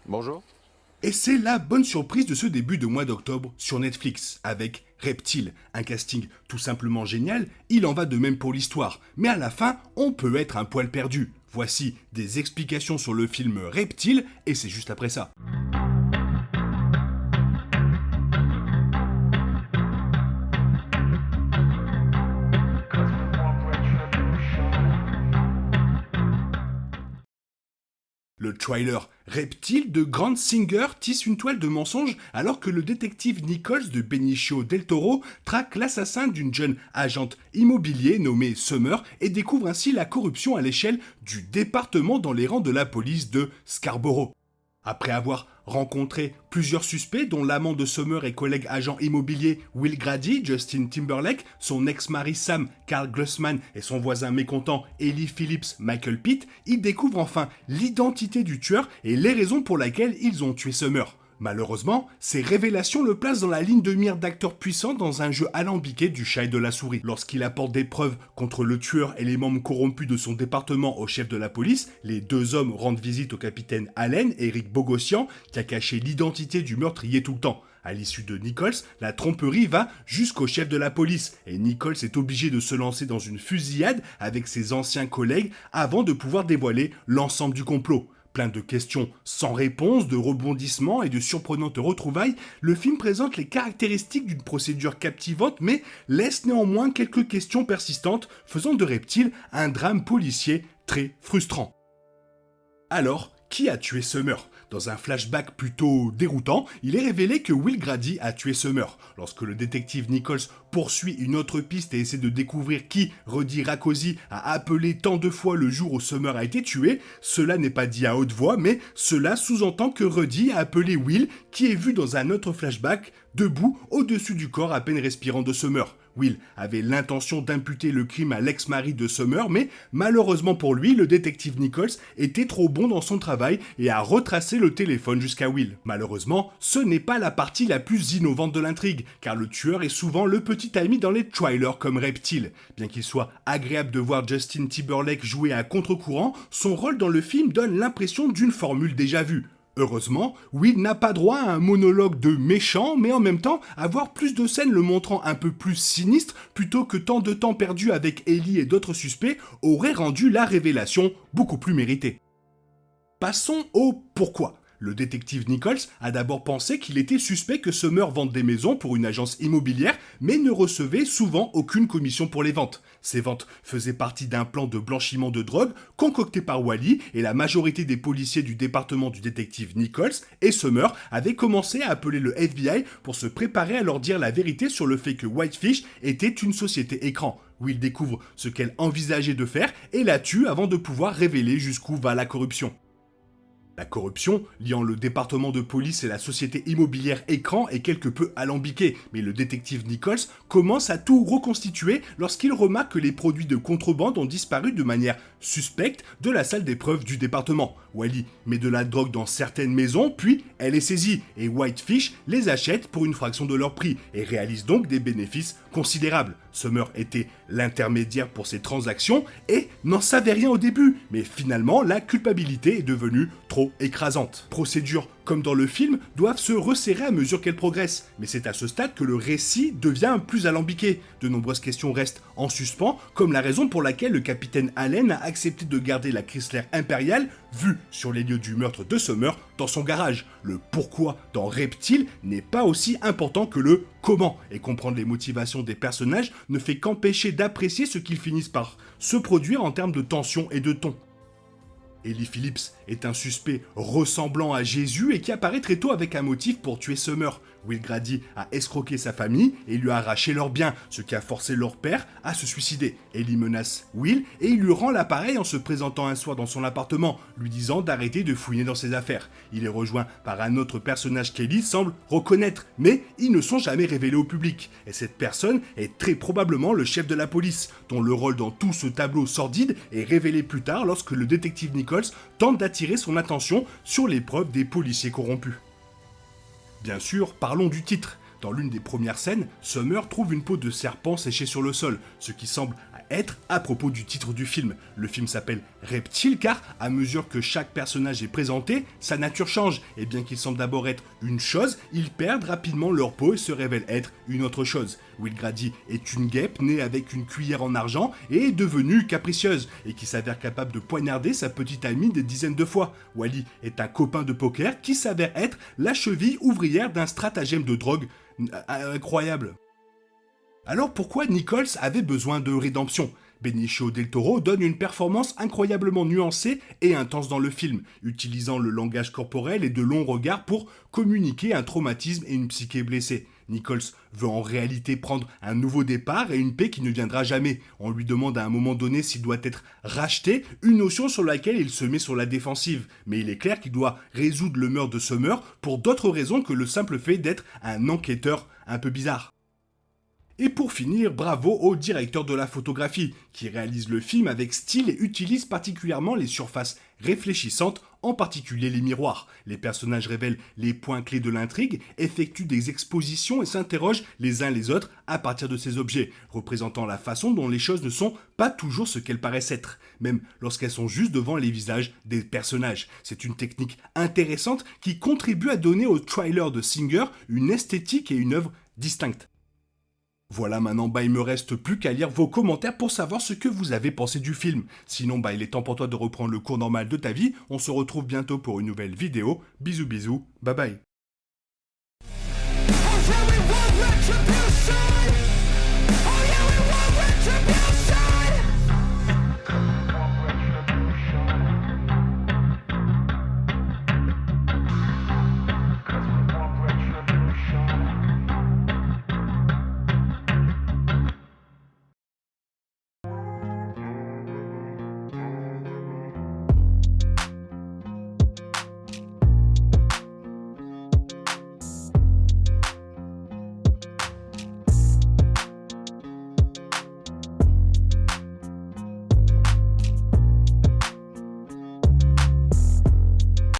Bonjour. Et c'est la bonne surprise de ce début de mois d'octobre sur Netflix, avec Reptile, un casting tout simplement génial, il en va de même pour l'histoire, mais à la fin, on peut être un poil perdu. Voici des explications sur le film Reptile, et c'est juste après ça. Le trailer Reptile de Grant Singer tisse une toile de mensonges alors que le détective Nichols de Benicio del Toro traque l'assassin d'une jeune agente immobilier nommée Summer et découvre ainsi la corruption à l'échelle du département dans les rangs de la police de Scarborough. Après avoir rencontré plusieurs suspects, dont l'amant de Summer et collègue agent immobilier Will Grady, Justin Timberlake, son ex-mari Sam, Carl Glussman et son voisin mécontent Ellie Phillips, Michael Pitt, ils découvrent enfin l'identité du tueur et les raisons pour lesquelles ils ont tué Summer. Malheureusement, ces révélations le placent dans la ligne de mire d'acteurs puissants dans un jeu alambiqué du chat et de la souris. Lorsqu'il apporte des preuves contre le tueur et les membres corrompus de son département au chef de la police, les deux hommes rendent visite au capitaine Allen, Eric Bogossian, qui a caché l'identité du meurtrier tout le temps. À l'issue de Nichols, la tromperie va jusqu'au chef de la police et Nichols est obligé de se lancer dans une fusillade avec ses anciens collègues avant de pouvoir dévoiler l'ensemble du complot. Plein de questions sans réponse, de rebondissements et de surprenantes retrouvailles, le film présente les caractéristiques d'une procédure captivante mais laisse néanmoins quelques questions persistantes, faisant de Reptile un drame policier très frustrant. Alors, qui a tué Summer ? Dans un flashback plutôt déroutant, il est révélé que Will Grady a tué Summer. Lorsque le détective Nichols poursuit une autre piste et essaie de découvrir qui Rudy Rakosi a appelé tant de fois le jour où Summer a été tué, cela n'est pas dit à haute voix, mais cela sous-entend que Rudy a appelé Will, qui est vu dans un autre flashback, debout au-dessus du corps à peine respirant de Summer. Will avait l'intention d'imputer le crime à l'ex-mari de Summer, mais malheureusement pour lui, le détective Nichols était trop bon dans son travail et a retracé le téléphone jusqu'à Will. Malheureusement, ce n'est pas la partie la plus innovante de l'intrigue, car le tueur est souvent le petit ami dans les trailers comme Reptile. Bien qu'il soit agréable de voir Justin Timberlake jouer à contre-courant, son rôle dans le film donne l'impression d'une formule déjà vue. Heureusement, Will n'a pas droit à un monologue de méchant, mais en même temps, avoir plus de scènes le montrant un peu plus sinistre, plutôt que tant de temps perdu avec Ellie et d'autres suspects, aurait rendu la révélation beaucoup plus méritée. Passons au pourquoi. Le détective Nichols a d'abord pensé qu'il était suspect que Summer vende des maisons pour une agence immobilière, mais ne recevait souvent aucune commission pour les ventes. Ces ventes faisaient partie d'un plan de blanchiment de drogue concocté par Wally, et la majorité des policiers du département du détective Nichols et Summer avaient commencé à appeler le FBI pour se préparer à leur dire la vérité sur le fait que Whitefish était une société écran. Will découvre ce qu'elle envisageait de faire et la tue avant de pouvoir révéler jusqu'où va la corruption. La corruption, liant le département de police et la société immobilière Écran, est quelque peu alambiquée, mais le détective Nichols commence à tout reconstituer lorsqu'il remarque que les produits de contrebande ont disparu de manière suspecte de la salle d'épreuves du département. Wally met de la drogue dans certaines maisons, puis elle est saisie, et Whitefish les achète pour une fraction de leur prix, et réalise donc des bénéfices considérables. Summer était l'intermédiaire pour ces transactions, et n'en savait rien au début, mais finalement la culpabilité est devenue trop écrasante. Procédures comme dans le film doivent se resserrer à mesure qu'elles progressent, mais c'est à ce stade que le récit devient plus alambiqué. De nombreuses questions restent en suspens, comme la raison pour laquelle le capitaine Allen a accepté de garder la Chrysler Imperial vue sur les lieux du meurtre de Summer dans son garage. Le pourquoi dans Reptile n'est pas aussi important que le comment, et comprendre les motivations des personnages ne fait qu'empêcher d'apprécier ce qu'ils finissent par se produire en termes de tension et de ton. Ellie Phillips est un suspect ressemblant à Jésus et qui apparaît très tôt avec un motif pour tuer Summer. Will Grady a escroqué sa famille et lui a arraché leurs biens, ce qui a forcé leur père à se suicider. Ellie menace Will et il lui rend l'appareil en se présentant un soir dans son appartement, lui disant d'arrêter de fouiner dans ses affaires. Il est rejoint par un autre personnage qu'Ellie semble reconnaître, mais ils ne sont jamais révélés au public. Et cette personne est très probablement le chef de la police, dont le rôle dans tout ce tableau sordide est révélé plus tard lorsque le détective Nichols tente d'attirer son attention sur les preuves des policiers corrompus. Bien sûr, parlons du titre. Dans l'une des premières scènes, Summer trouve une peau de serpent séchée sur le sol, ce qui semble être à propos du titre du film. Le film s'appelle reptile car, à mesure que chaque personnage est présenté, sa nature change, et bien qu'ils semblent d'abord être une chose, ils perdent rapidement leur peau et se révèlent être une autre chose. Will Grady est une guêpe née avec une cuillère en argent et est devenue capricieuse, et qui s'avère capable de poignarder sa petite amie des dizaines de fois. Wally est un copain de poker qui s'avère être la cheville ouvrière d'un stratagème de drogue incroyable. Alors pourquoi Nichols avait besoin de rédemption ? Benicio del Toro donne une performance incroyablement nuancée et intense dans le film, utilisant le langage corporel et de longs regards pour communiquer un traumatisme et une psyché blessée. Nichols veut en réalité prendre un nouveau départ et une paix qui ne viendra jamais. On lui demande à un moment donné s'il doit être racheté, une notion sur laquelle il se met sur la défensive. Mais il est clair qu'il doit résoudre le meurtre de Summer pour d'autres raisons que le simple fait d'être un enquêteur un peu bizarre. Et pour finir, bravo au directeur de la photographie, qui réalise le film avec style et utilise particulièrement les surfaces réfléchissantes, en particulier les miroirs. Les personnages révèlent les points clés de l'intrigue, effectuent des expositions et s'interrogent les uns les autres à partir de ces objets, représentant la façon dont les choses ne sont pas toujours ce qu'elles paraissent être, même lorsqu'elles sont juste devant les visages des personnages. C'est une technique intéressante qui contribue à donner au trailer de Singer une esthétique et une œuvre distinctes. Voilà, maintenant, il me reste plus qu'à lire vos commentaires pour savoir ce que vous avez pensé du film. Sinon, il est temps pour toi de reprendre le cours normal de ta vie. On se retrouve bientôt pour une nouvelle vidéo. Bisous bisous, bye bye. Oh yeah, we want retribution. Oh yeah, we want retribution.